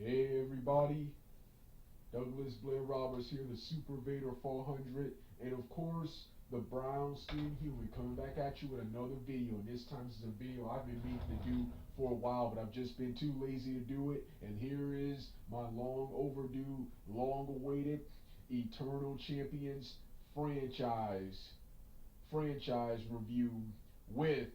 Hey everybody, Douglas Blair Roberts here, the Super Vader 400, and of course, the Brown Skin Human coming back at you with another video. And this time this is a video I've been meaning to do for a while, but I've just been too lazy to do it. And here is my long overdue, long awaited Eternal Champions franchise review with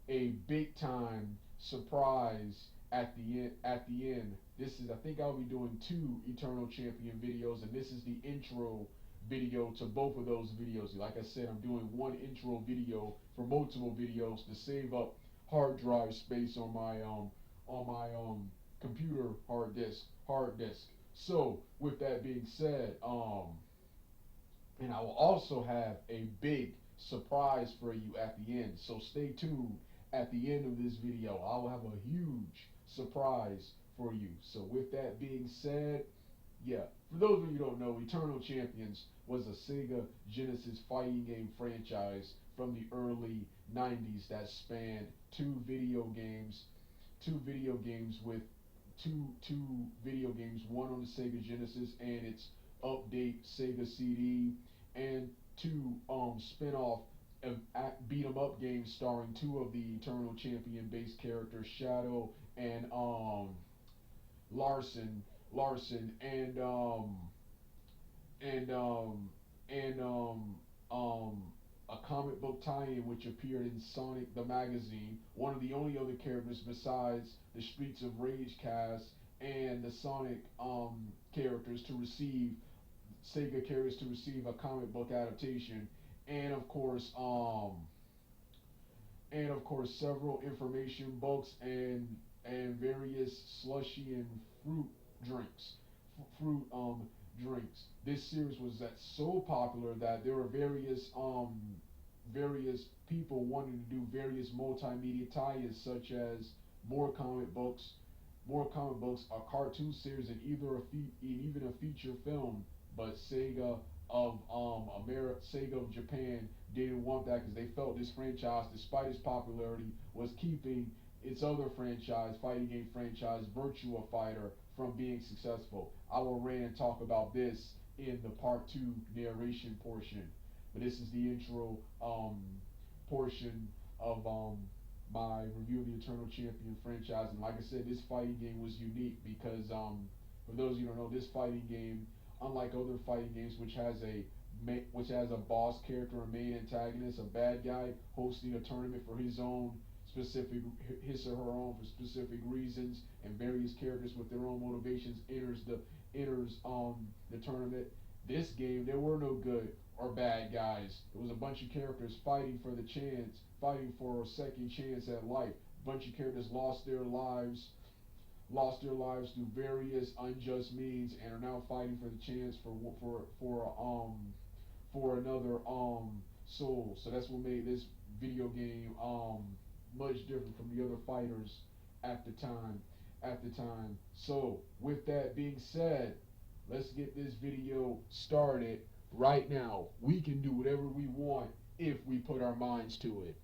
a big time surprise at the end. This is, I think I'll be doing two Eternal Champion videos, and this is the intro video to both of those videos. Like I said, I'm doing one intro video for multiple videos to save up hard drive space on my computer hard disk. So with that being said, and I will also have a big surprise for you at the end. So stay tuned at the end of this video. I will have a huge surprise for you. So with that being said, yeah, for those of you who don't know, Eternal Champions was a Sega Genesis fighting game franchise from the early 90s that spanned two video games with two video games, one on the Sega Genesis and its update Sega CD, and two spin-off beat 'em up games starring two of the Eternal Champion based characters, Shadow and Larson and and a comic book tie-in which appeared in Sonic the Magazine, one of the only other characters besides the Streets of Rage cast and the Sonic characters to receive Sega characters to receive a comic book adaptation, and of course several information books and various slushy and fruit drinks, fruit drinks. This series was that so popular that there were various people wanting to do various multimedia tie-ins, such as more comic books, a cartoon series, and even a feature film. But Sega of Japan didn't want that because they felt this franchise, despite its popularity, was keeping its other franchise, fighting game franchise, Virtua Fighter, from being successful. I will rant and talk about this in the part two narration portion. But this is the intro portion of my review of the Eternal Champion franchise. And like I said, this fighting game was unique because for those of you who don't know, this fighting game, unlike other fighting games, which has a boss character, a main antagonist, a bad guy hosting a tournament for his or her own for specific reasons, and various characters with their own motivations enters the tournament. This game, there were no good or bad guys. It was a bunch of characters fighting for a second chance at life. A bunch of characters lost their lives through various unjust means and are now fighting for the chance for another soul. So that's what made this video game much different from the other fighters at the time. So with that being said, let's get this video started right now. We can do whatever we want if we put our minds to it.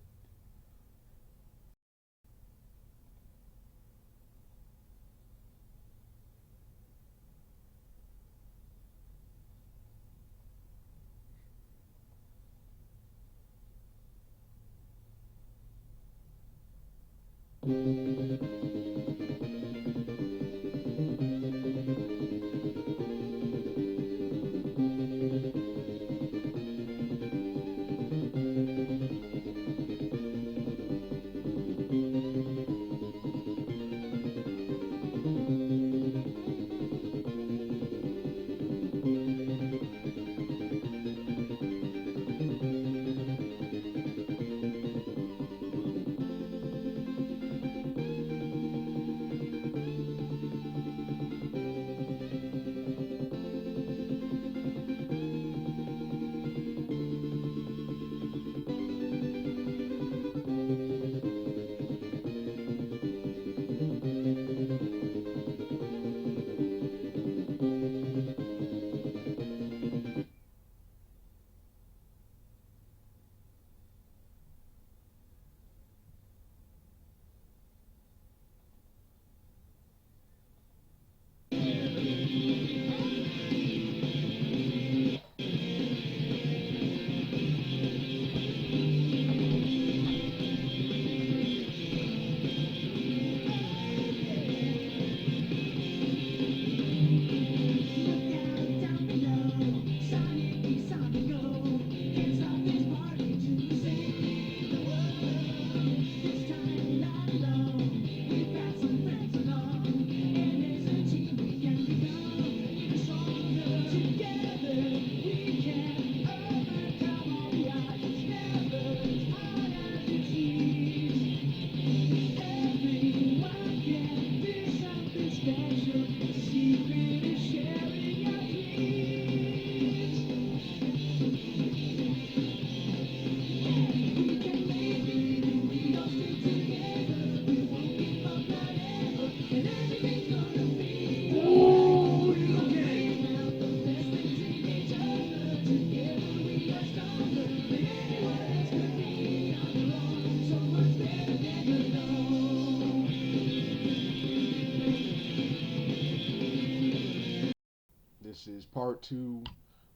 part two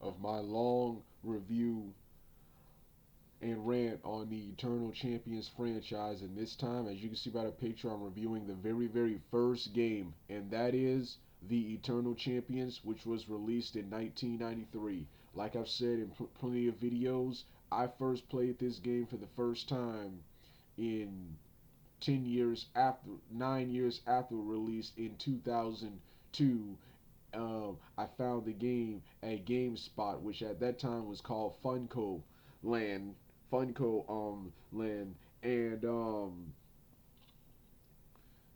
of my long review and rant on the Eternal Champions franchise. And this time, as you can see by the picture, I'm reviewing the very first game, and that is the Eternal Champions, which was released in 1993. Like I've said in plenty of videos, I first played this game for the first time in 10 years after, 9 years after release in 2002. I found the game at GameSpot, which at that time was called Land, Land, and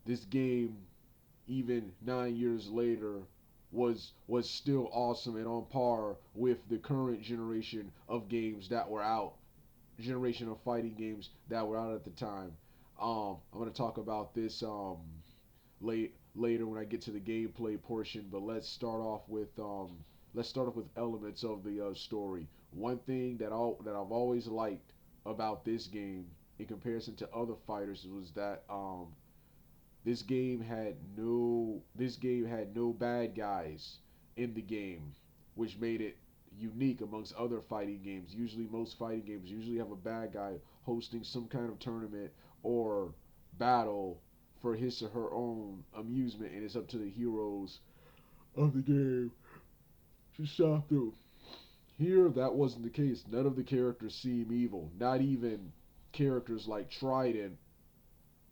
this game, even 9 years later, was still awesome and on par with the current generation of games that were out, generation of fighting games that were out at the time. I'm gonna talk about this later when I get to the gameplay portion. But let's start off with elements of the story. One thing that I've always liked about this game, in comparison to other fighters, was that this game had no bad guys in the game, which made it unique amongst other fighting games. Usually, most fighting games usually have a bad guy hosting some kind of tournament or battle for his or her own amusement, and it's up to the heroes of the game to stop them. Here, that wasn't the case. None of the characters seem evil. Not even characters like Trident,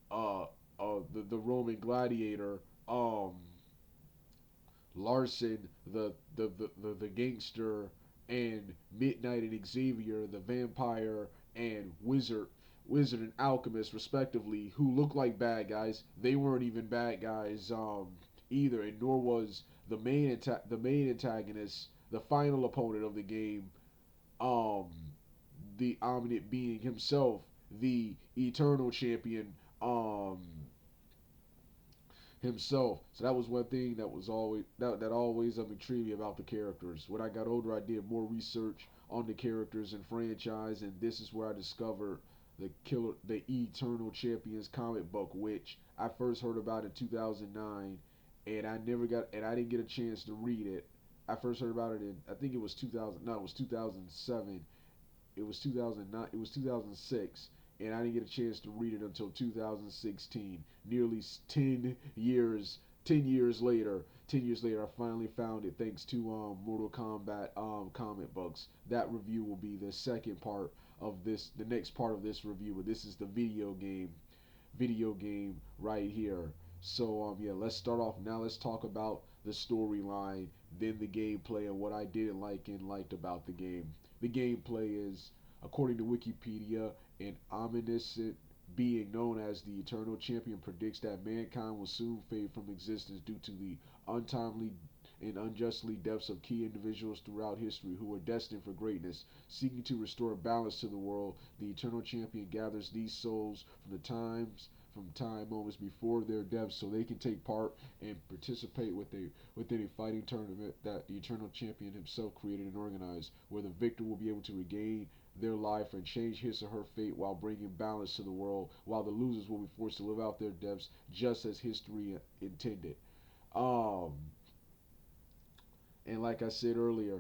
uh, the Roman gladiator, um, Larson, the gangster, and Midnight and Xavier, the vampire, and Wizard and Alchemist, respectively, who look like bad guys. They weren't even bad guys either, and nor was the main antagonist, the final opponent of the game, um, the omniscient being himself, the eternal champion, um, himself. So that was one thing that was always that always intrigued me about the characters. When I got older, I did more research on the characters and franchise, and this is where I discovered the Eternal Champions comic book, which I first heard about in 2009, and I didn't get a chance to read it. I first heard about it in, I think it was 2000. No, it was 2007. It was 2009. It was 2006, and I didn't get a chance to read it until 2016. Nearly 10 years. 10 years later. 10 years later, I finally found it thanks to Mortal Kombat comic books. That review will be the second part of this. The next part of this review, but this is the video game right here. So yeah, let's start off now. Let's talk about the storyline, then the gameplay, and what I didn't like and liked about the game. The gameplay is, according to Wikipedia, an omniscient being known as the Eternal Champion predicts that mankind will soon fade from existence due to the untimely and unjustly deaths of key individuals throughout history who were destined for greatness. Seeking to restore balance to the world, the Eternal Champion gathers these souls from time moments before their deaths so they can take part and participate within a fighting tournament that the Eternal Champion himself created and organized, where the victor will be able to regain their life and change his or her fate while bringing balance to the world, while the losers will be forced to live out their deaths just as history intended. Um, and like I said earlier,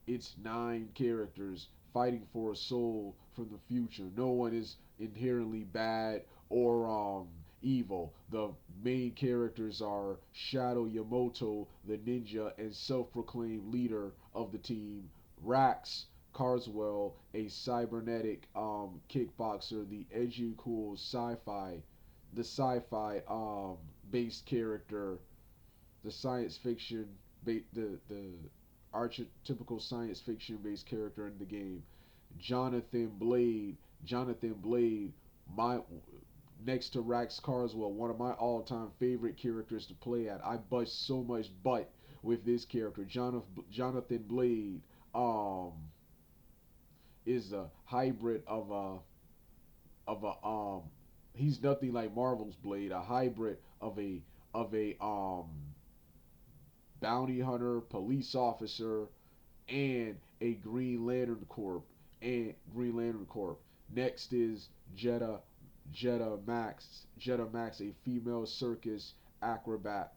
it's 9 characters fighting for a soul from the future. No one is inherently bad or evil. The main characters are Shadow Yamato, the ninja and self-proclaimed leader of the team, Rax Carswell, a cybernetic kickboxer, the edgy cool sci-fi based character, the science fiction the archetypical science fiction based character in the game. Jonathan Blade, Jonathan Blade, my next to Rax Carswell, one of my all-time favorite characters to play at. I bust so much butt with this character. Jonathan Blade is a hybrid of a he's nothing like Marvel's Blade, a hybrid of a bounty hunter, police officer, and a Green Lantern Corp. Next is Jetta. Jetta Max, a female circus acrobat.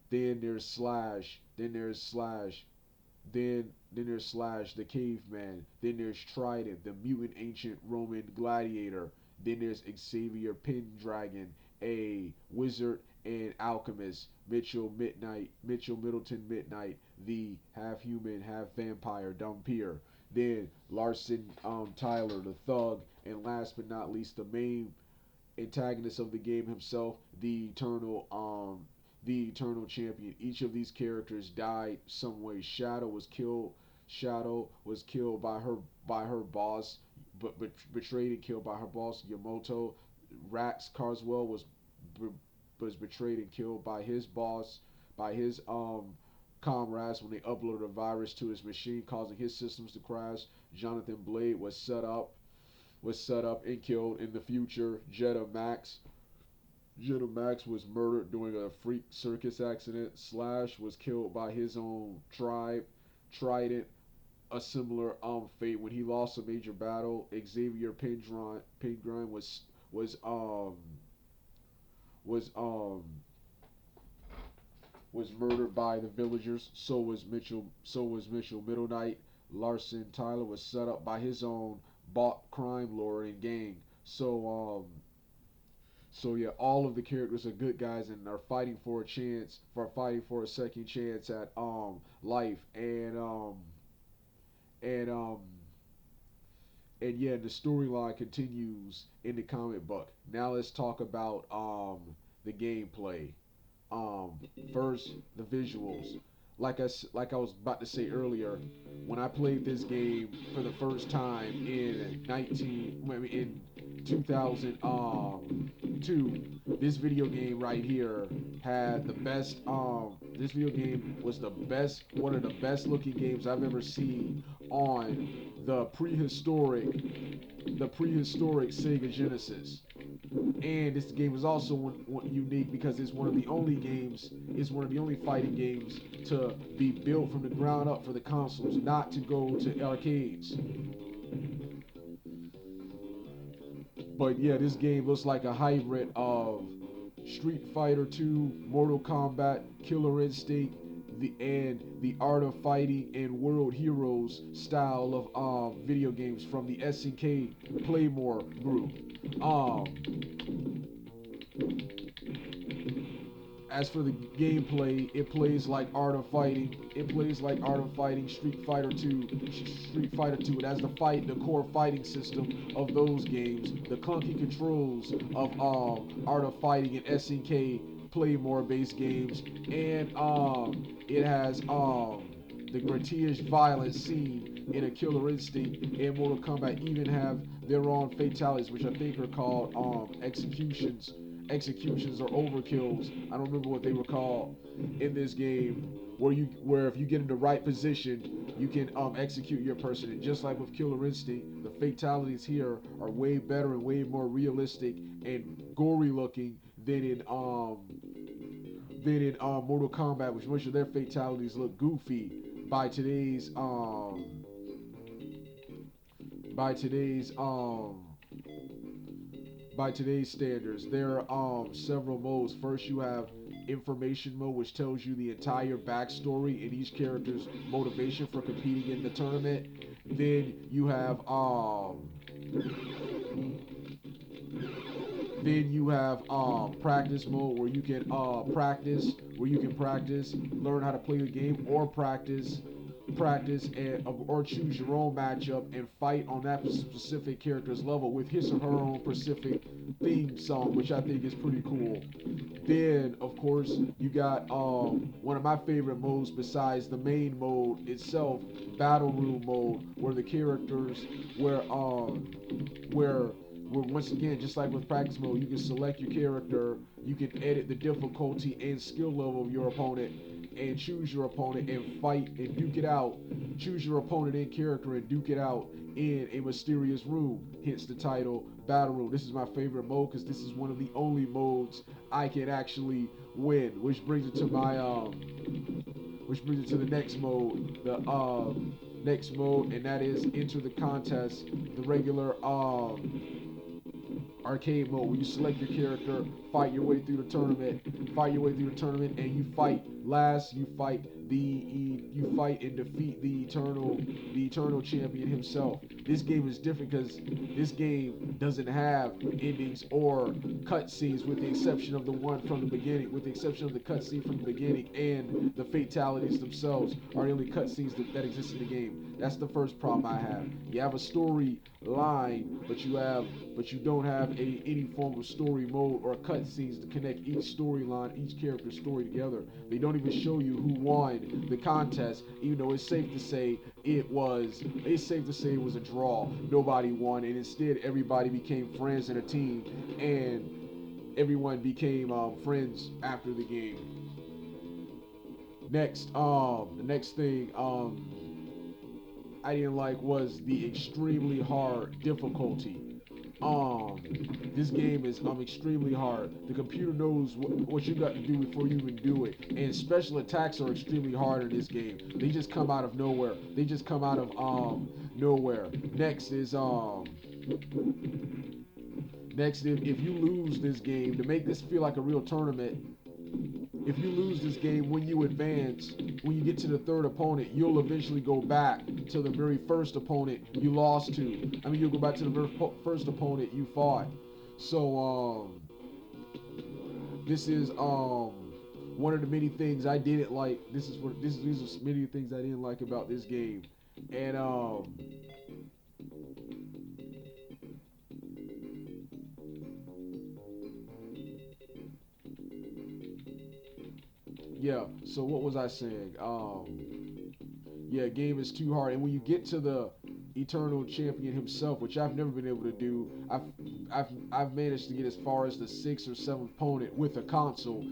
Then there's Slash. Then there's Slash, the caveman. Then there's Trident, the mutant ancient Roman gladiator. Then there's Xavier Pendragon, a wizard and alchemist. Mitchell Middleton Midnight, the half human, half vampire Dumpier. Then Larson Tyler, the thug. And last but not least, the main antagonist of the game himself, the eternal champion. Each of these characters died some way. Shadow was killed by her boss, but betrayed and killed by her boss Yamoto. Rax Carswell was betrayed and killed by his boss, by his comrades when they uploaded a virus to his machine, causing his systems to crash. Jonathan Blade was set up and killed in the future. Jetta Max was murdered during a freak circus accident. Slash was killed by his own tribe. Trident, a similar fate when he lost a major battle. Xavier Pendragon was um was um was murdered by the villagers. So was Mitchell Middle Knight. Larson Tyler was set up by his own bought crime lord and gang. So yeah, all of the characters are good guys and are fighting for a chance, for fighting for a second chance at life, and and yeah, the storyline continues in the comic book. Now let's talk about the gameplay. Um, First, the visuals. Like I was about to say earlier, when I played this game for the first time in 2002, this video game right here had the best. This video game was the best, one of the best looking games I've ever seen on the prehistoric Sega Genesis. And this game is also unique because it's one of the only fighting games to be built from the ground up for the consoles, not to go to arcades. But yeah, this game looks like a hybrid of Street Fighter 2, Mortal Kombat, Killer Instinct, the Art of Fighting and World Heroes style of video games from the SNK Playmore group. Um, as for the gameplay, it plays like Art of Fighting. It plays like Art of Fighting, Street Fighter 2, Street Fighter 2. It has the core fighting system of those games, the clunky controls of Art of Fighting and SNK Playmore based games, and it has the gratuitous violence scene in a Killer Instinct and Mortal Kombat even have their own fatalities, which I think are called executions or overkills. I don't remember what they were called in this game. Where if you get in the right position, you can execute your person. And just like with Killer Instinct, the fatalities here are way better and way more realistic and gory looking than in Mortal Kombat, which most of their fatalities look goofy by today's by today's um by today's standards. There are several modes. First, you have information mode, which tells you the entire backstory and each character's motivation for competing in the tournament. Then you have practice mode where you can practice, learn how to play the game, or practice and or choose your own matchup and fight on that specific character's level with his or her own specific theme song, which I think is pretty cool. Then, of course, you got one of my favorite modes besides the main mode itself, Battle Room mode, where the characters, where once again, just like with practice mode, you can select your character, you can edit the difficulty and skill level of your opponent, and choose your opponent and fight and duke it out. Choose your opponent and character and duke it out in a mysterious room. Hence the title, Battle Room. This is my favorite mode because this is one of the only modes I can actually win. Which brings it to the next mode. The next mode, and that is enter the contest. The regular arcade mode where you select your character, fight your way through the tournament, and you fight last. You fight and defeat the eternal champion himself. This game is different because this game doesn't have endings or cutscenes, with the exception of the one from the beginning. With the exception of the cutscene from the beginning, and the fatalities themselves are the only cutscenes that exist in the game. That's the first problem I have. You have a story line, but you don't have any form of story mode or cutscenes to connect each storyline, each character's story together. They don't even show you who won the contest, even though it's safe to say it was a draw. Nobody won, and instead everybody became friends in a team, and everyone became friends after the game. The next thing I didn't like was the extremely hard difficulty. Um, this game is extremely hard. The computer knows what you got to do before you even do it, and special attacks are extremely hard in this game. They just come out of nowhere. Nowhere. Next, if you lose this game, to make this feel like a real tournament, if you lose this game, when you advance, when you get to the third opponent, you'll eventually go back to the very first opponent you lost to. You'll go back to the very first opponent you fought. So, this is one of the many things I didn't like. These are many things I didn't like about this game, and yeah. So what was I saying? Yeah, game is too hard, and when you get to the eternal champion himself, which I've never been able to do, I've managed to get as far as the sixth or seventh opponent with a console.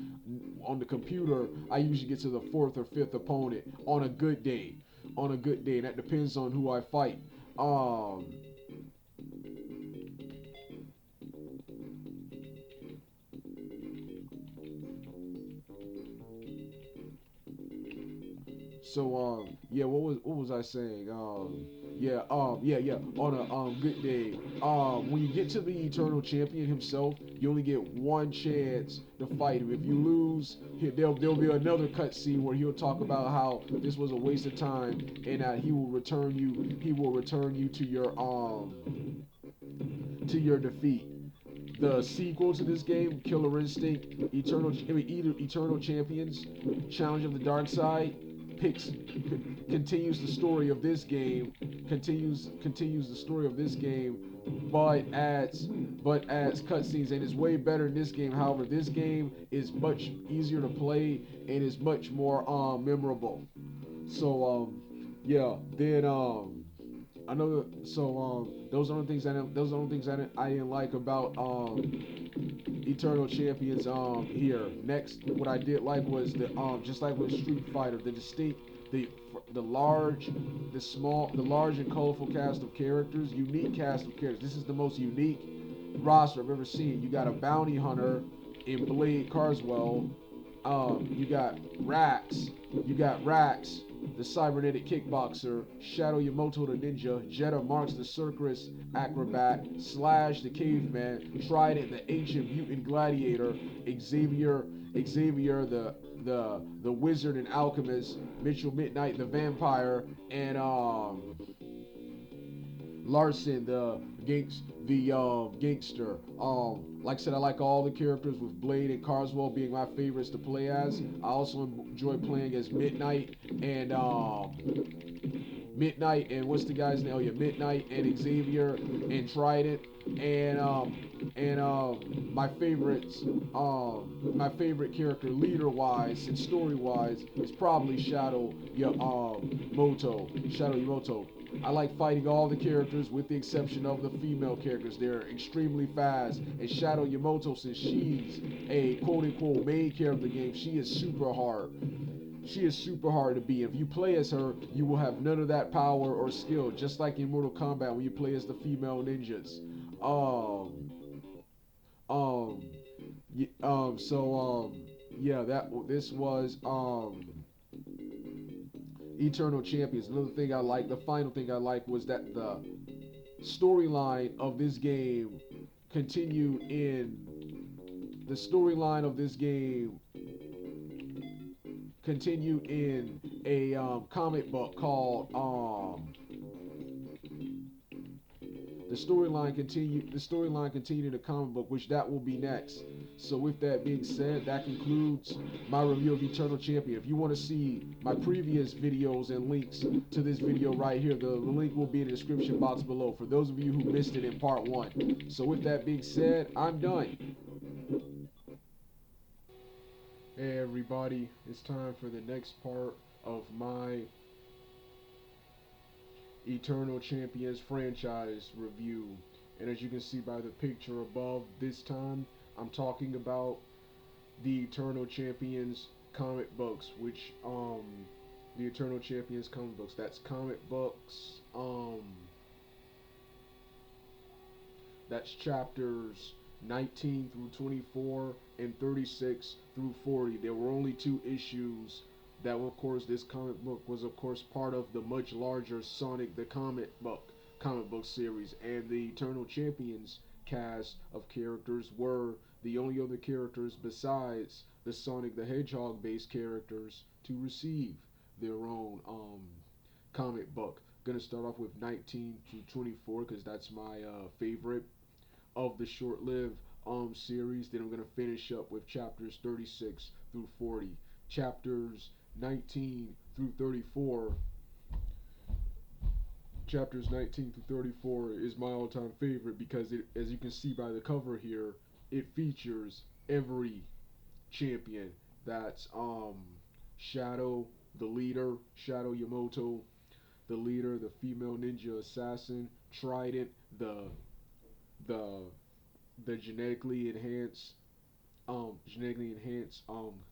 On the computer, I usually get to the fourth or fifth opponent on a good day. And that depends on who I fight. Um, So yeah, what was I saying? Yeah. On a good day, when you get to the eternal champion himself, you only get one chance to fight him. If you lose, there'll be another cutscene where he'll talk about how this was a waste of time, and that he will return you. He will return you to your defeat. The sequel to this game, Killer Instinct, Eternal Champions, Challenge of the Dark Side, picks continues the story of this game, continues the story of this game, but adds cutscenes, and is way better in this game. However, this game is much easier to play and is much more memorable. So yeah, then another so those are the things I didn't like about Eternal Champions here. Next, what I did like was the just like with Street Fighter, the distinct the large, the large and colorful cast of characters, unique cast of characters. This is the most unique roster I've ever seen. You got a bounty hunter in Blade Carswell. You got Rax. The cybernetic kickboxer, Shadow Yamato the ninja, Jetta Marks the circus acrobat, Slash the caveman, Trident the ancient mutant gladiator, Xavier the wizard and alchemist, Mitchell Midnight the vampire, and Larson, the gangster. Like I said, I like all the characters, with Blade and Carswell being my favorites to play as. I also enjoy playing as Midnight and what's the guy's name? Oh yeah, Midnight and Xavier and Trident, and my favorite character leader wise and story wise is probably Shadow Yamato. I like fighting all the characters with the exception of the female characters. They're extremely fast, and Shadow Yamato, since she's a quote-unquote main character of the game, she is super hard. She is super hard to beat. If you play as her, you will have none of that power or skill, just like in Mortal Kombat when you play as the female ninjas. Um, um, yeah, this was Eternal Champions. The final thing I like was that the storyline of this game continue in the storyline of this game, continue in a comic book called the storyline continue in the comic book, which that will be next. So with that being said, that concludes my review of Eternal Champion. If you want to see my previous videos and links to this video right here, the link will be in the description box below for those of you who missed it in part 1. So with that being said, I'm done. Hey everybody, it's time for the next part of my Eternal Champions franchise review. And as you can see by the picture above, this time I'm talking about the Eternal Champions comic books, which the Eternal Champions comic books, that's comic books, that's chapters 19 through 24 and 36 through 40. There were only 2 issues that were, of course, this comic book was of course part of the much larger Sonic the comic book series, and the Eternal Champions cast of characters were the only other characters besides the Sonic the Hedgehog based characters to receive their own comic book. Gonna start off with 19 to 24 because that's my favorite of the short-lived series. Then I'm going to finish up with chapters 36 through 40. Chapters 19 through 34. Chapters 19 through 34 is my all-time favorite because it, as you can see by the cover here, it features every champion. That's Shadow, the leader, Shadow Yamato, the leader, the female ninja assassin, Trident, the the genetically enhanced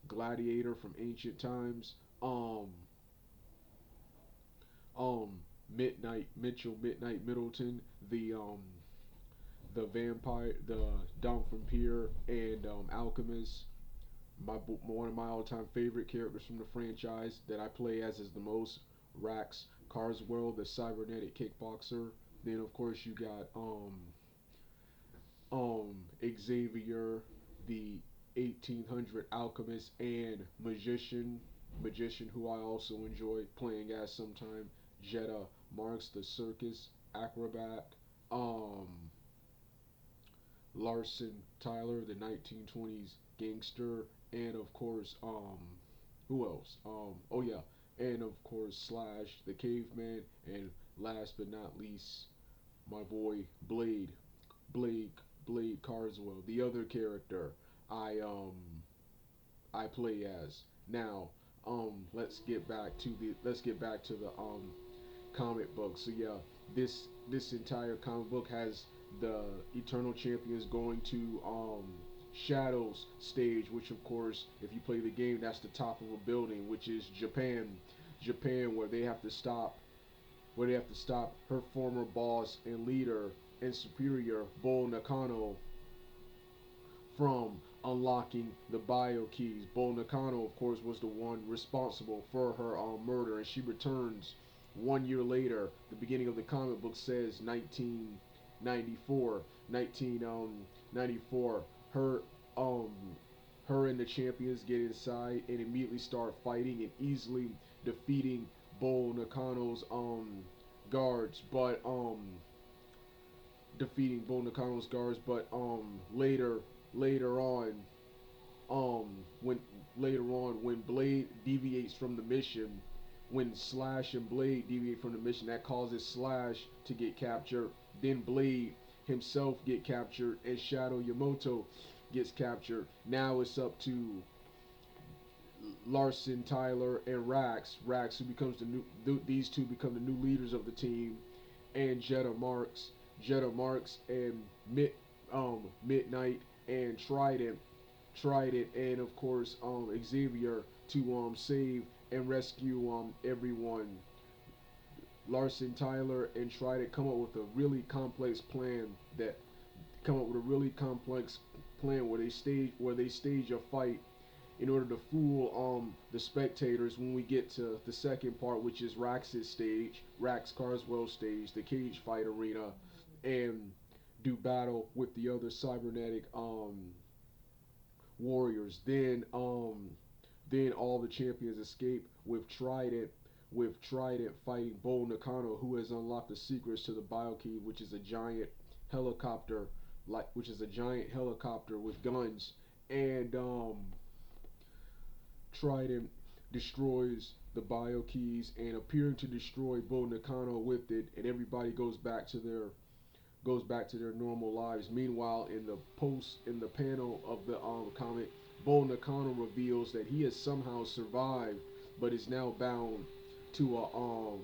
gladiator from ancient times, um Midnight Middleton, the vampire, the Dom from Pier, and Alchemist. One of my all-time favorite characters from the franchise that I play as is the most, Rax Carswell, the cybernetic kickboxer. Then of course you got Xavier, the 1800 alchemist and magician who I also enjoy playing as sometime. Jetta Marks, the circus acrobat. Um, Larson Tyler, the 1920s gangster, and of course, who else? Oh yeah, and of course Slash, the caveman, and last but not least, my boy Blake Blade Carswell, the other character I um I play as. Now, let's get back to the comic book. So yeah, this entire comic book has the Eternal Champions going to Shadows stage, which of course, if you play the game, that's the top of a building, which is Japan, where they have to stop her former boss and leader and superior, Bull Nakano, from unlocking the bio keys. Bull Nakano, of course, was the one responsible for her murder, and she returns 1 year later. The beginning of the comic book says 1994. 1994. Um, her and the champions get inside and immediately start fighting and easily defeating Bull Nakano's guards, but later on, um when when Blade deviates from the mission, when Slash and Blade deviate from the mission, that causes Slash to get captured. Then Blade himself get captured, and Shadow Yamato gets captured. Now it's up to Larson, Tyler, and Rax, who becomes these two become the new leaders of the team, and Jetta Marks, and Midnight, and Trident, and of course Xavier to save and rescue everyone. Larson, Tyler, and Trident come up with a really complex plan that come up with a really complex plan where they stage a fight in order to fool the spectators when we get to the second part, which is Rax Carswell stage, the cage fight arena. And do battle with the other cybernetic warriors. Then all the champions escape with Trident fighting Bull Nakano, who has unlocked the secrets to the Biokey, which is a giant helicopter, which is a giant helicopter with guns, and Trident destroys the Biokeys and appearing to destroy Bull Nakano with it, and everybody goes back to their normal lives. Meanwhile, in the panel of the comic, Bull Nakano reveals that he has somehow survived, but is now bound to a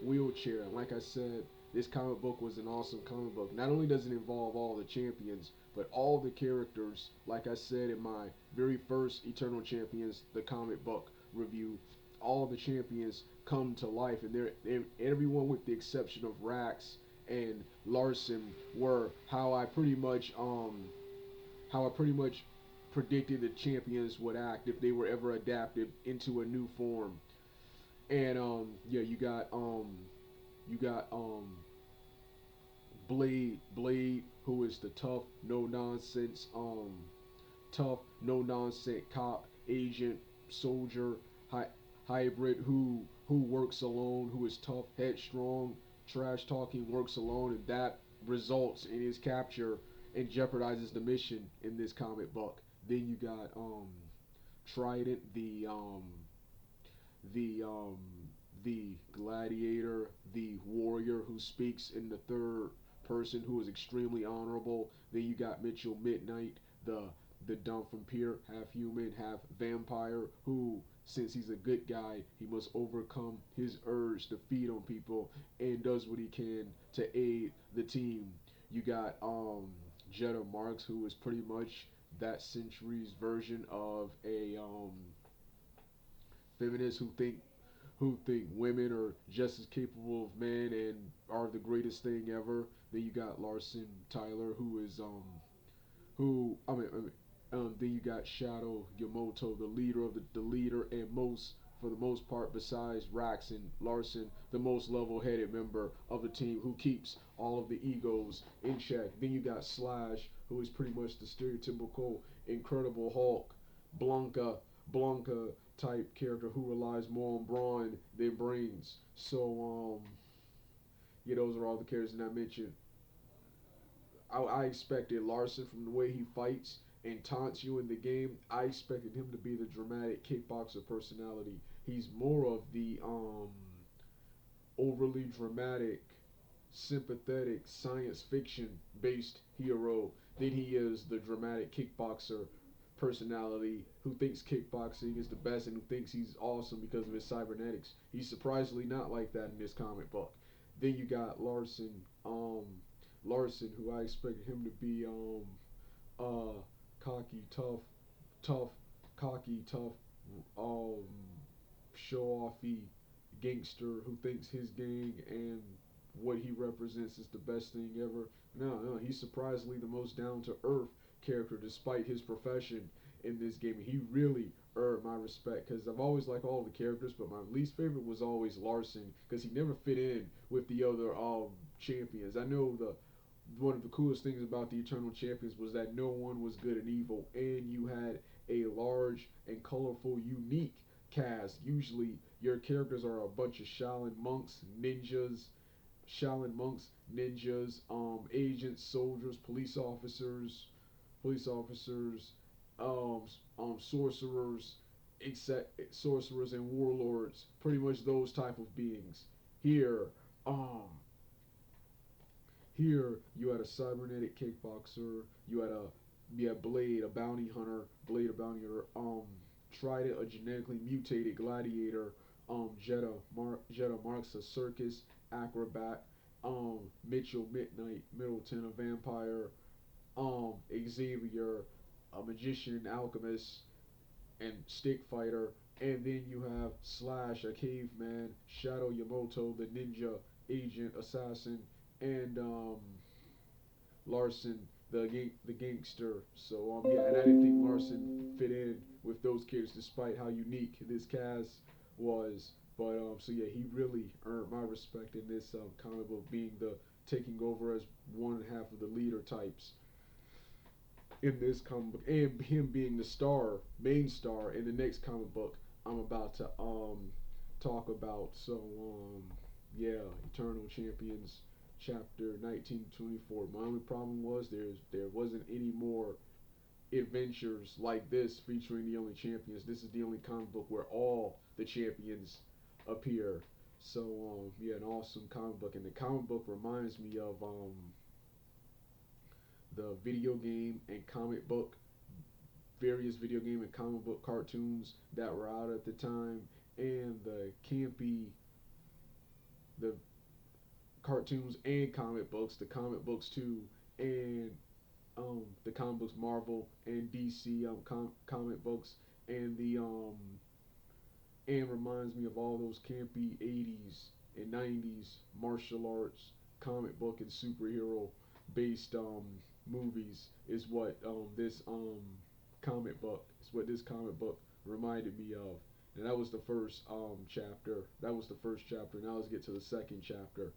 wheelchair. And like I said, this comic book was an awesome comic book. Not only does it involve all the champions, but all the characters. Like I said in my very first Eternal Champions, the comic book review, all the champions come to life, and everyone with the exception of Rax and Larson were how I pretty much predicted the champions would act if they were ever adapted into a new form. And yeah, you got Blade, who is the tough, no nonsense cop, agent, soldier, hy- hybrid who works alone, who is tough, headstrong, trash talking, works alone, and that results in his capture and jeopardizes the mission in this comic book. Then you got Trident, the the gladiator, the warrior who speaks in the third person, who is extremely honorable. Then you got Mitchell Midnight, the the dumb vampire, half human, half vampire, who, since he's a good guy, he must overcome his urge to feed on people and does what he can to aid the team. You got Jetta Marks, who is pretty much that century's version of a feminists who think women are just as capable of men and are the greatest thing ever. Then you got Larson Tyler, who is who then you got Shadow Yamoto, the leader of the leader, and most for the most part, besides Rax and Larson, the most level-headed member of the team who keeps all of the egos in check. Then you got Slash, who is pretty much the stereotypical Incredible Hulk, Blanca type character who relies more on brawn than brains. So yeah, those are all the characters that I mentioned. I expected Larson from the way he fights and taunts you in the game. I expected him to be the dramatic kickboxer personality. He's more of the overly dramatic, sympathetic, science fiction based hero than he is the dramatic kickboxer personality who thinks kickboxing is the best and who thinks he's awesome because of his cybernetics. He's surprisingly not like that in this comic book. Then you got Larson, who I expected him to be uh cocky, tough, cocky, tough, um show offy gangster who thinks his gang and what he represents is the best thing ever. No, no, he's surprisingly the most down to earth character despite his profession in this game. He really earned my respect because I've always liked all the characters, but my least favorite was always Larson because he never fit in with the other champions. I know the one of the coolest things about the Eternal Champions was that no one was good and evil, and you had a large and colorful, unique cast. Usually, your characters are a bunch of Shaolin monks, ninjas, agents, soldiers, police officers, um, sorcerers and warlords. Pretty much those type of beings. Here, um, here you had a cybernetic kickboxer. You had Blade, a bounty hunter. Blade, a bounty hunter. Trident, a genetically mutated gladiator. Jetta Marks, a circus acrobat. Mitchell Midnight Middleton, a vampire. Xavier, a magician and alchemist and stick fighter. And then you have Slash, a caveman. Shadow Yamoto, the ninja agent assassin, and Larson, the gangster. So yeah, and I didn't think Larson fit in with those characters, despite how unique this cast was. But so yeah, he really earned my respect in this comic book, being taking over as one half of the leader types in this comic book, and him being the star, main star in the next comic book I'm about to talk about. So yeah, Eternal Champions chapter 1924. My only problem was there wasn't any more adventures like this featuring the only champions. This is the only comic book where all the champions appear. So yeah, an awesome comic book, and the comic book reminds me of the video game and comic book, various video game and comic book cartoons that were out at the time, and the cartoons and the comic books too, and the comic books Marvel and DC comic books, and the and reminds me of all those campy 80s and 90s martial arts comic book and superhero based movies is what this comic book reminded me of. And that was the first chapter. That was the first chapter. Now let's get to the second chapter.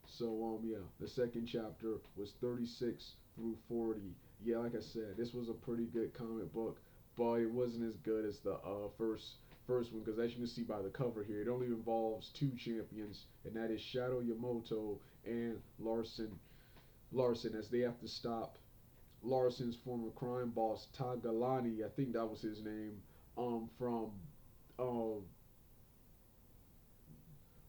So yeah, the second chapter was 36 through 40. Yeah, like I said, this was a pretty good comic book, but it wasn't as good as the first one, because as you can see by the cover here, it only involves two champions, and that is Shadow Yamato and Larson, as they have to stop Larson's former crime boss Tagalani, I think that was his name, from um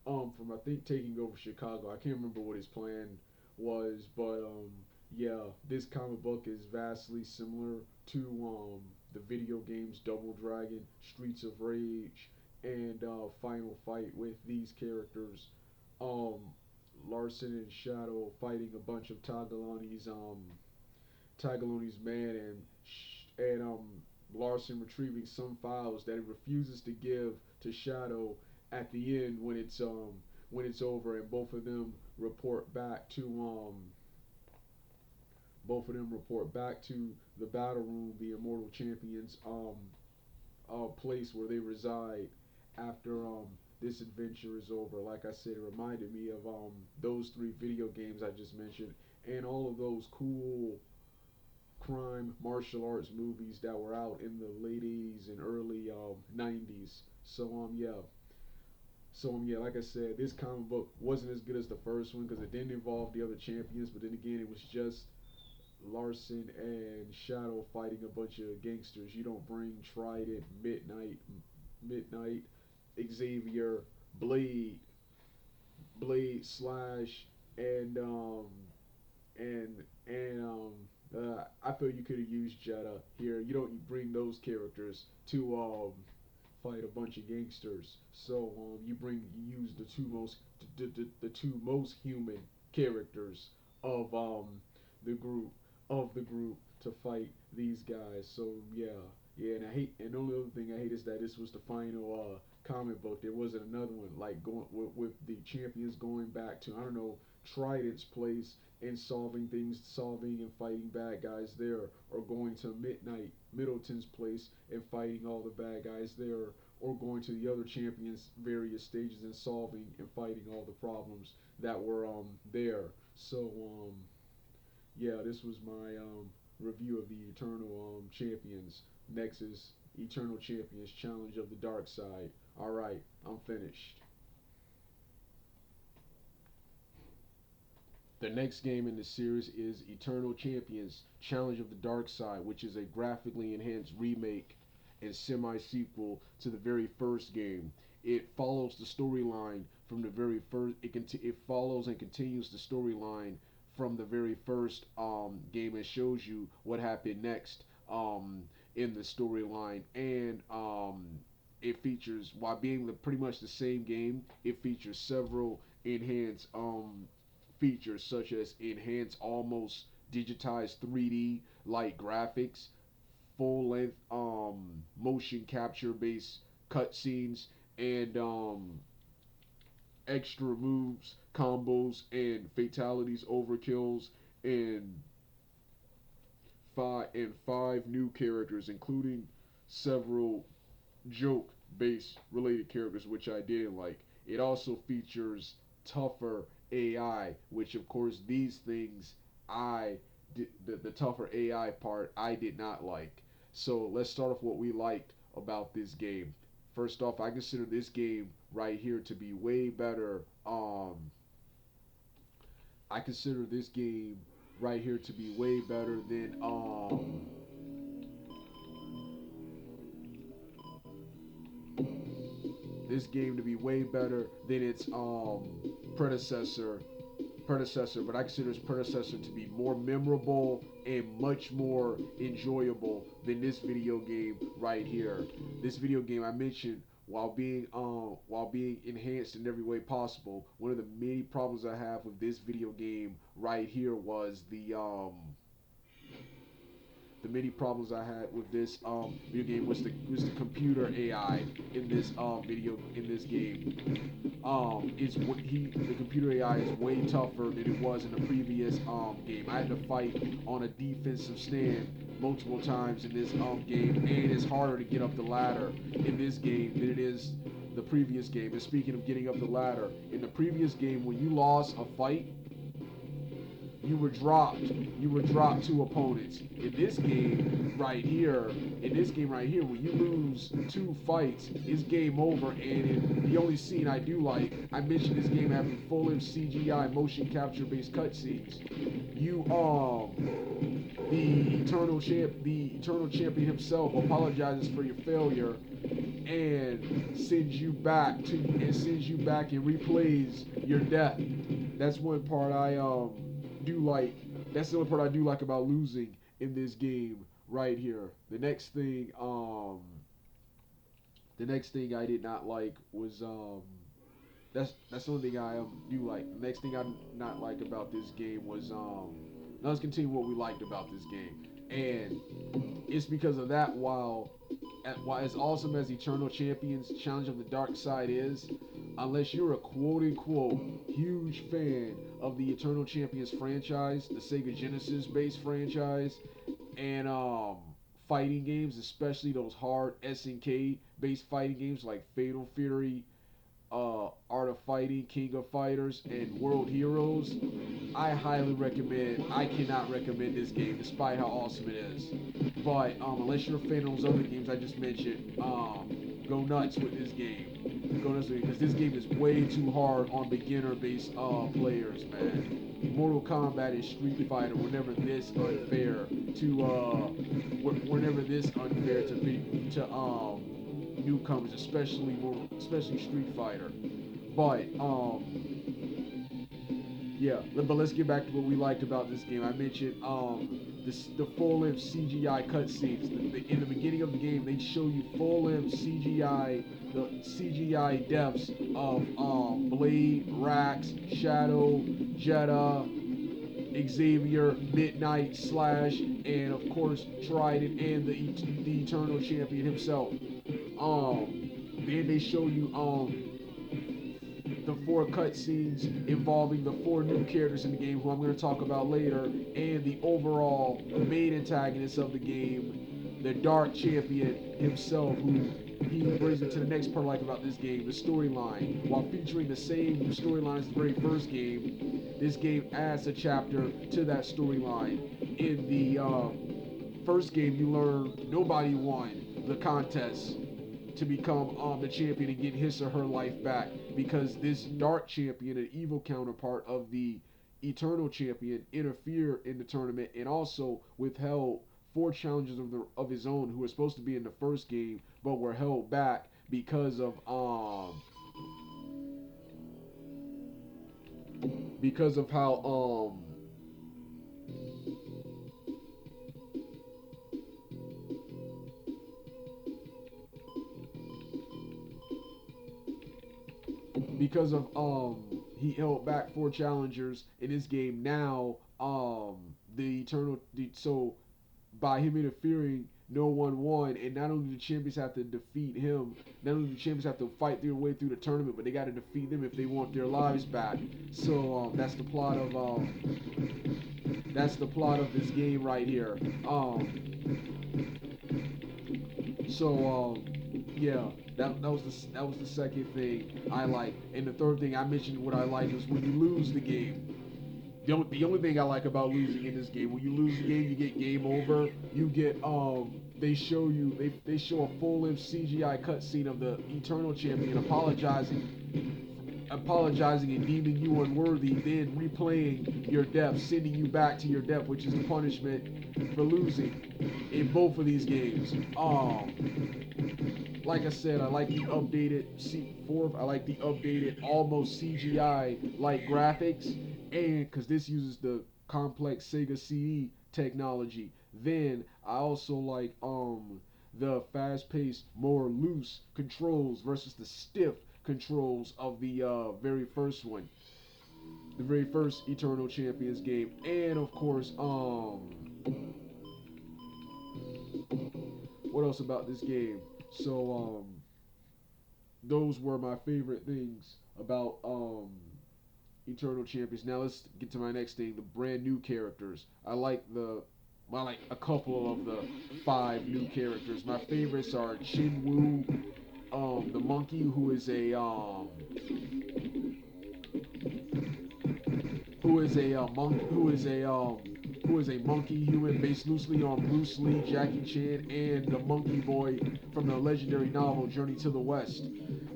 from I think taking over Chicago. I can't remember what his plan was, but yeah, this comic book is vastly similar to the video games Double Dragon, Streets of Rage, and Final Fight with these characters. Um, Larson and Shadow fighting a bunch of Tagaloni's man, and Larson retrieving some files that he refuses to give to Shadow at the end when it's over, and report back to both of them report back to the battle room, the Immortal Champions place where they reside after this adventure is over. Like I said, it reminded me of those three video games I just mentioned, and all of those cool crime martial arts movies that were out in the late 80s and early 90s. So yeah, like I said, this comic book wasn't as good as the first one because it didn't involve the other champions, but then again, it was just Larson and Shadow fighting a bunch of gangsters. You don't bring Trident, Midnight, Xavier, Blade, Slash, and I feel you could have used Jetta here. You don't bring those characters to fight a bunch of gangsters. So you use the two most human characters of the group the group to fight these guys. So yeah, and the only other thing I hate is that this was the final comic book. There wasn't another one like going with the champions going back to, I don't know, Trident's place and solving and fighting bad guys there, or going to Middleton's place and fighting all the bad guys there, or going to the other champions' various stages and solving and fighting all the problems that were there. So yeah, this was my review of the Eternal Champions. Next is Eternal Champions Challenge of the Dark Side. All right, I'm finished. The next game in the series is Eternal Champions Challenge of the Dark Side, which is a graphically enhanced remake and semi-sequel to the very first game. It follows the storyline from the very first. It follows and continues the storyline from the very first game, and shows you what happened next in the storyline. And it features, while being pretty much the same game, it features several enhanced features, such as enhanced, almost digitized 3D like graphics, full length motion capture based cutscenes, and extra moves, combos, and fatalities, overkills, and five new characters, including several joke based related characters, which I didn't like. It also features tougher AI, which of course these things I the tougher AI part I did not like. So let's start off what we liked about this game. First off, I consider this game right here to be way better. I consider this game right here to be way better than this game to be way better than its predecessor but I consider its predecessor to be more memorable and much more enjoyable than this video game right here. This video game I mentioned while being enhanced in every way possible. One of the many problems I have with this video game right here was the many problems I had with this video game was the computer AI in this game. It's what he the computer AI is way tougher than it was in the previous game. I had to fight on a defensive stand multiple times in this game, and it's harder to get up the ladder in this game than it is the previous game. And speaking of getting up the ladder, in the previous game when you lost a fight, you were dropped. You were dropped to opponents. In this game right here, when you lose 2 fights, it's game over. And in the only scene I do like, I mentioned this game having full-length CGI motion capture based cutscenes. The eternal champion himself apologizes for your failure and sends you back and replays your death. That's one part I do like. That's the only part I do like about losing in this game right here. The next thing I did not like was that's the only thing I do like. The next thing I not like about this game was now let's continue what we liked about this game. And it's because of that while as awesome as Eternal Champions Challenge of the Dark Side is, unless you're a quote-unquote huge fan of the Eternal Champions franchise, the Sega Genesis based franchise, and fighting games, especially those hard SNK based fighting games like Fatal Fury, Art of Fighting, King of Fighters, and World Heroes, I cannot recommend this game despite how awesome it is. But unless you're a fan of those other games I just mentioned, go nuts with this game. Go nuts with it, because this game is way too hard on beginner-based players, man. Mortal Kombat and Street Fighter were never this unfair to newcomers, especially Street Fighter. But yeah, but let's get back to what we liked about this game. I mentioned the full-length CGI cutscenes. In the beginning of the game, they show you full-length CGI, the CGI deaths of Blade, Rax, Shadow, Jedha, Xavier, Midnight, Slash, and of course Trident and the Eternal Champion himself. Then they show you the 4 cutscenes involving the 4 new characters in the game, who I'm going to talk about later, and the overall main antagonist of the game, the Dark Champion himself, who he brings into the next part I like about this game, the storyline. While featuring the same storyline as the very first game, this game adds a chapter to that storyline. In the first game, you learn nobody won the contest to become the champion and get his or her life back, because this Dark Champion, an evil counterpart of the Eternal Champion, interfered in the tournament and also withheld 4 challenges of his own who were supposed to be in the first game but were held back because of how he held back 4 challengers in this game. Now so by him interfering, no one won, and not only do the champions have to defeat him, not only do the champions have to fight their way through the tournament, but they got to defeat them if they want their lives back. So that's the plot of this game right here. yeah, that was the second thing I like, and the third thing I mentioned what I like is when you lose the game. The only thing I like about losing in this game, when you lose the game, you get game over. You get they show a full length CGI cutscene of the Eternal Champion apologizing and deeming you unworthy, then replaying your death, sending you back to your death, which is the punishment for losing in both of these games. Like I said, I like the updated fourth. I like the updated almost CGI like graphics, and because this uses the complex Sega CD technology. Then I also like the fast-paced, more loose controls versus the stiff controls of the very first one, the very first Eternal Champions game, and of course what else about this game? So those were my favorite things about Eternal Champions. Now let's get to my next thing: the brand new characters. I like a couple of the five new characters. My favorites are Chin Woo, the monkey who is a monkey human based loosely on Bruce Lee, Jackie Chan, and the Monkey Boy from the legendary novel Journey to the West.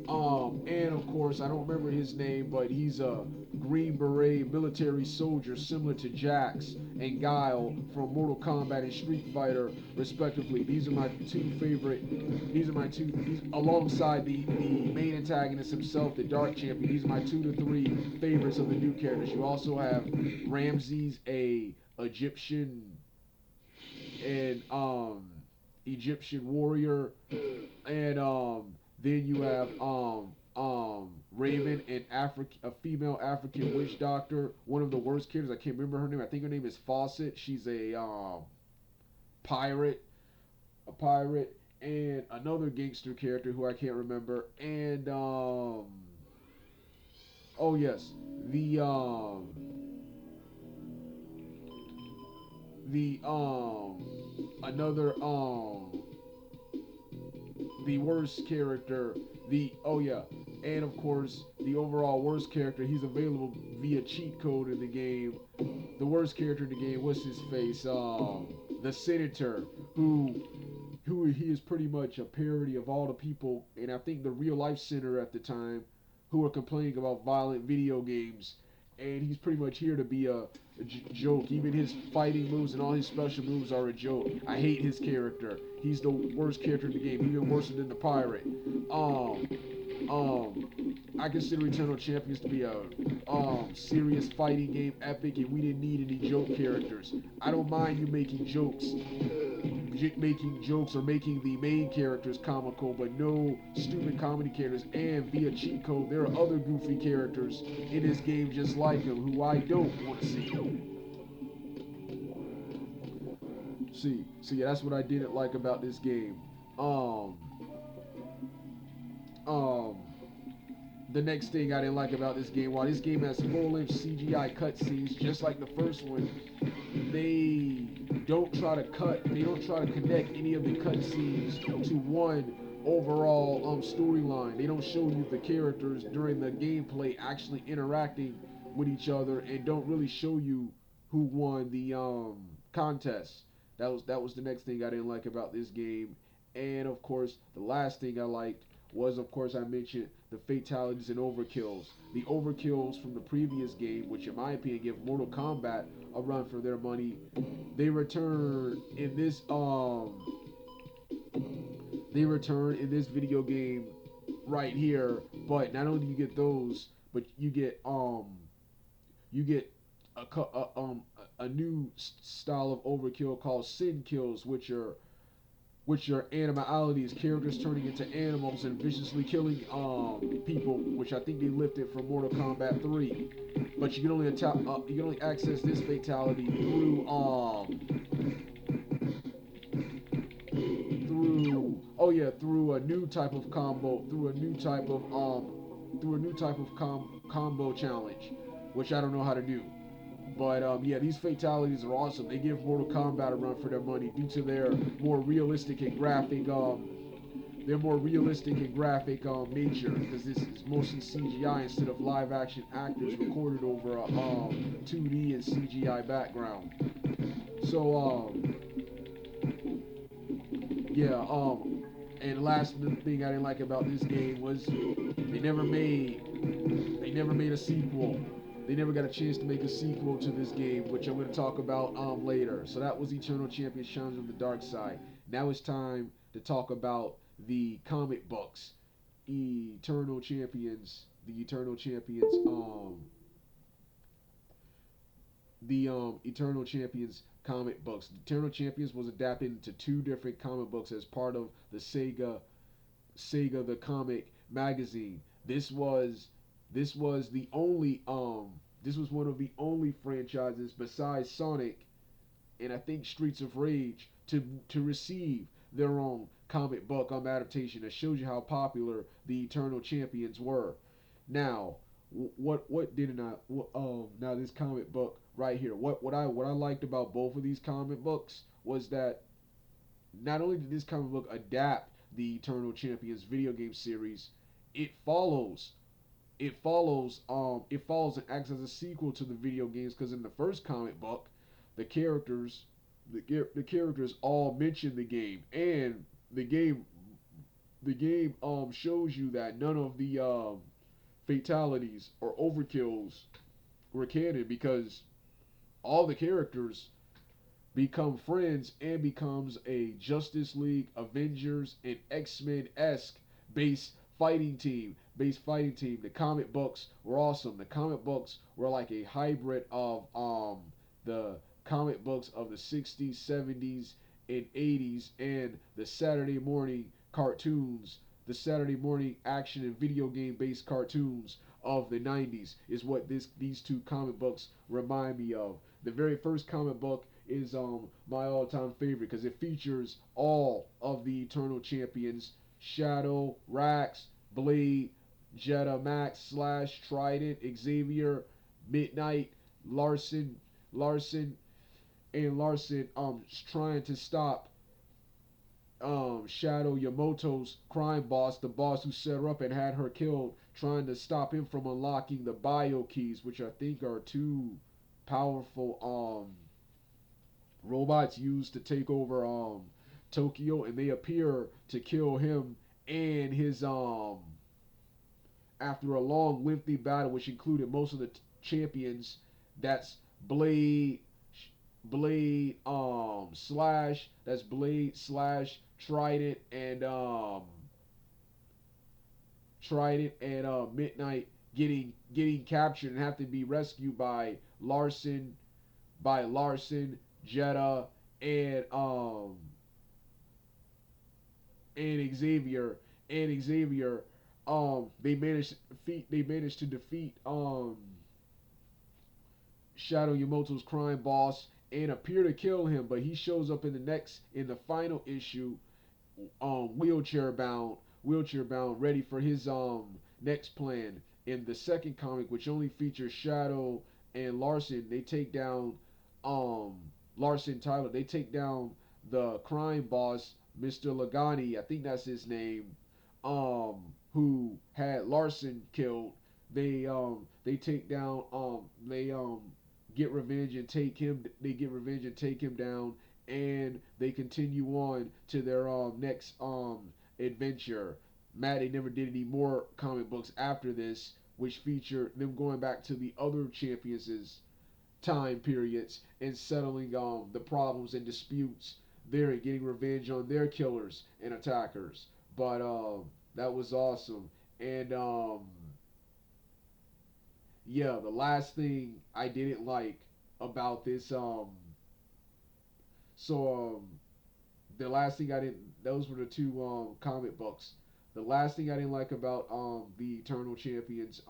And of course, I don't remember his name, but he's a Green Beret military soldier similar to Jax and Guile from Mortal Kombat and Street Fighter, respectively. These are my two favorite. These are my two. Alongside the main antagonist himself, the Dark Champion. These are my 2 to 3 favorites of the new characters. You also have Ramses, a Egyptian and Egyptian warrior, and then you have Raven, a female African witch doctor, one of the worst characters. I can't remember her name. I think her name is Fawcett. She's a pirate, and another gangster character who I can't remember. And oh yes, the another the worst character, the oh yeah, and of course the overall worst character. He's available via cheat code in the game. The worst character in the game, what's his face? The Senator, who he is pretty much a parody of all the people, and I think the real life center at the time, who were complaining about violent video games, and he's pretty much here to be a joke. Even his fighting moves and all his special moves are a joke. I hate his character. He's the worst character in the game, even worse than the pirate. I consider Eternal Champions to be a serious fighting game, epic, and we didn't need any joke characters. I don't mind you making jokes or making the main characters comical, but no stupid comedy characters. And via cheat code, there are other goofy characters in this game just like him who I don't want to see. So yeah, that's what I didn't like about this game. The next thing I didn't like about this game, while this game has full-length CGI cutscenes just like the first one, they don't try to connect any of the cutscenes to one overall storyline. They don't show you the characters during the gameplay actually interacting with each other, and don't really show you who won the contest. That was the next thing I didn't like about this game. And of course, the last thing I liked was, of course, I mentioned the fatalities and overkills. The overkills from the previous game, which in my opinion give Mortal Kombat a run for their money, they return in this video game right here. But not only do you get those, but you get a new style of overkill called sin kills, which are animalities, characters turning into animals and viciously killing people, which I think they lifted from Mortal Kombat 3. But you can only access this fatality through a new type of combo challenge, which I don't know how to do. But yeah, these fatalities are awesome. They give Mortal Kombat a run for their money due to their more realistic and graphic they're more realistic and graphic nature because this is mostly CGI instead of live action actors recorded over a 2D and CGI background. So yeah, and the last thing I didn't like about this game was they never made a sequel. They never got a chance to make a sequel to this game, which I'm going to talk about later. So that was Eternal Champion Challenge of the Dark Side. Now it's time to talk about the comic books. Eternal Champions, the Eternal Champions, the Eternal Champions comic books. The Eternal Champions was adapted into two different comic books as part of the Sega the comic magazine. This was the only this was one of the only franchises besides Sonic and I think Streets of Rage to receive their own comic book adaptation. That shows you how popular the Eternal Champions were. Now, what didn't I? Now this comic book right here. What I liked about both of these comic books was that not only did this comic book adapt the Eternal Champions video game series, it follows it follows and acts as a sequel to the video games because in the first comic book the characters the characters all mention the game and the game the game shows you that none of the fatalities or overkills were canon because all the characters become friends and becomes a Justice League, Avengers, and X-Men esque base fighting team. Base fighting team. The comic books were awesome. The comic books were like a hybrid of the comic books of the 60s, 70s, and 80s and the Saturday morning cartoons, the Saturday morning action and video game based cartoons of the 90s is what these two comic books remind me of. The very first comic book is my all-time favorite because it features all of the Eternal Champions: Shadow, Rax, Blade, Jetta, Max, Slash, Trident, Xavier, Midnight, Larson, and Larson trying to stop Shadow Yamamoto's crime boss, the boss who set her up and had her killed, trying to stop him from unlocking the bio keys, which I think are two powerful robots used to take over Tokyo, and they appear to kill him and his after a long lengthy battle which included most of the champions. That's Blade, Slash, that's Blade, Slash, Trident and Midnight getting captured and have to be rescued by Larson, Jetta, and Xavier. They managed to defeat Shadow Yamamoto's crime boss and appear to kill him, but he shows up in the final issue, wheelchair bound, ready for his next plan. In the second comic, which only features Shadow and Larson, they take down um Larson Tyler. They take down the crime boss, Mr. Lagani, I think that's his name, who had Larson killed. They take down they get revenge and take him down, and they continue on to their next adventure. They never did any more comic books after this, which feature them going back to the other champions' time periods and settling the problems and disputes there and getting revenge on their killers and attackers. But that was awesome. And yeah, the last thing I didn't like about this so the last thing I didn't those were the two comic books. The last thing I didn't like about the Eternal Champions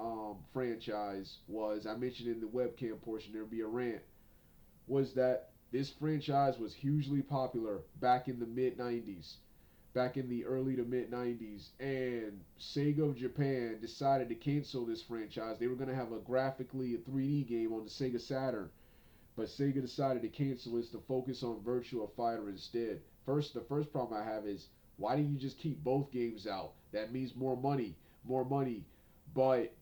franchise was, I mentioned in the webcam portion there'd be a rant, was that this franchise was hugely popular back in the mid 90s, back in the early to mid 90s, and Sega of Japan decided to cancel this franchise. They were going to have a graphically a 3D game on the Sega Saturn, but Sega decided to cancel it to focus on Virtua Fighter instead. The first problem I have is, Why didn't you just keep both games out? That means more money, more money. But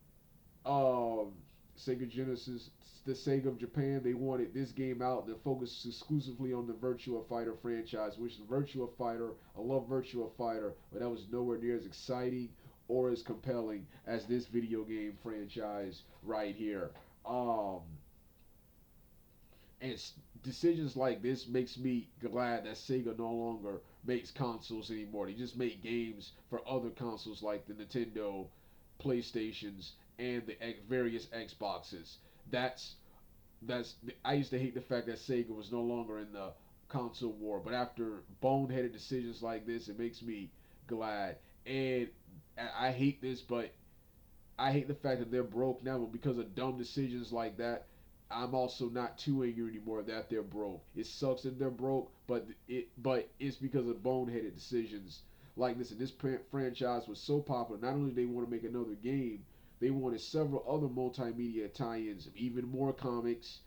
um, Sega Genesis, the Sega of Japan, they wanted this game out and focus exclusively on the Virtua Fighter franchise, which the Virtua Fighter, I love Virtua Fighter, but that was nowhere near as exciting or as compelling as this video game franchise right here. Um, and decisions like this makes me glad that Sega no longer makes consoles anymore. They just make games for other consoles like the Nintendo, PlayStations, and the various Xboxes. That's that's I used to hate the fact that Sega was no longer in the console war, but after boneheaded decisions like this, it makes me glad. And I hate this, but I hate the fact that they're broke now, but because of dumb decisions like that, I'm also not too angry anymore that they're broke. It sucks that they're broke, but it's because of boneheaded decisions like this. And this franchise was so popular. Not only did they want to make another game, they wanted several other multimedia tie-ins, even more comics,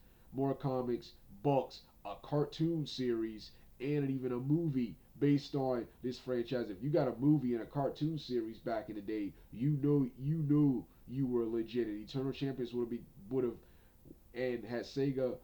books, a cartoon series, and even a movie based on this franchise. If you got a movie and a cartoon series back in the day, you knew you were legit. And Eternal Champions would have and had Sega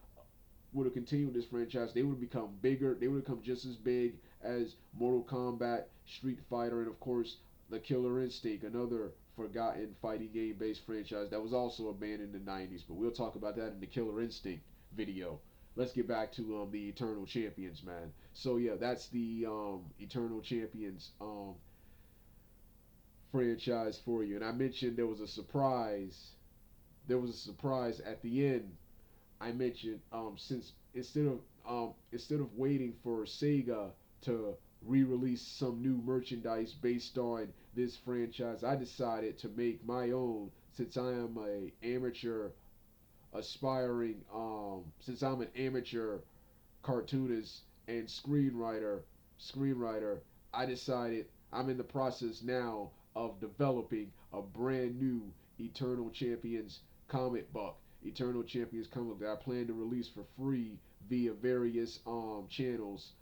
would have continued this franchise, they would have become bigger. They would have become just as big as Mortal Kombat, Street Fighter, and of course the Killer Instinct, another forgotten fighting game based franchise that was also abandoned in the 90s. But we'll talk about that in the Killer Instinct video. Let's get back to the Eternal Champions, man. So yeah, that's the Eternal Champions franchise for you. And I mentioned there was a surprise. There was a surprise at the end. I mentioned since instead of waiting for Sega to re-release some new merchandise based on this franchise, I decided to make my own. Since I am a amateur aspiring, since I'm an amateur cartoonist and screenwriter, I decided I'm in the process now of developing a brand new Eternal Champions comic book. Eternal Champions comic that I plan to release for free via various channels,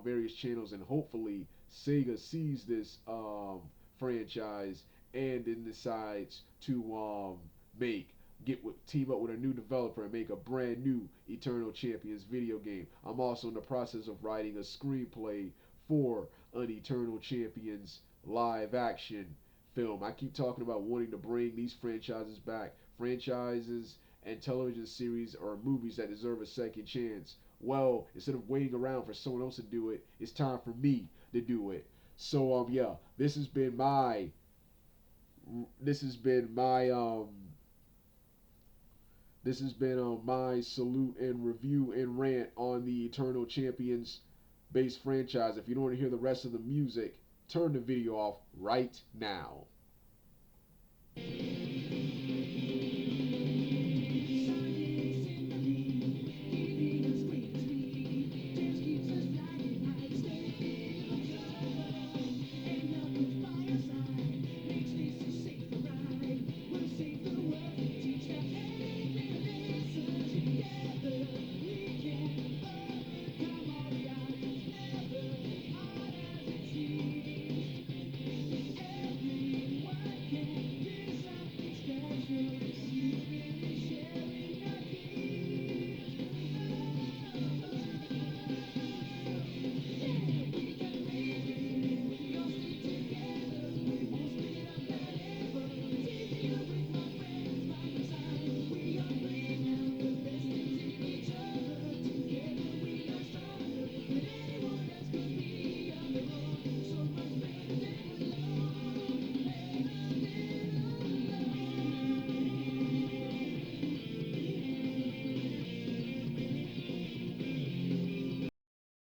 various channels, and hopefully Sega sees this franchise and then decides to make team up with a new developer and make a brand new Eternal Champions video game. I'm also in the process of writing a screenplay for an Eternal Champions live action film. I keep talking about wanting to bring these franchises back. Franchises and television series or movies that deserve a second chance. Well, instead of waiting around for someone else to do it, it's time for me to do it. So yeah, this has been my this has been my salute and review and rant on the Eternal Champions based franchise. If you don't want to hear the rest of the music, turn the video off right now.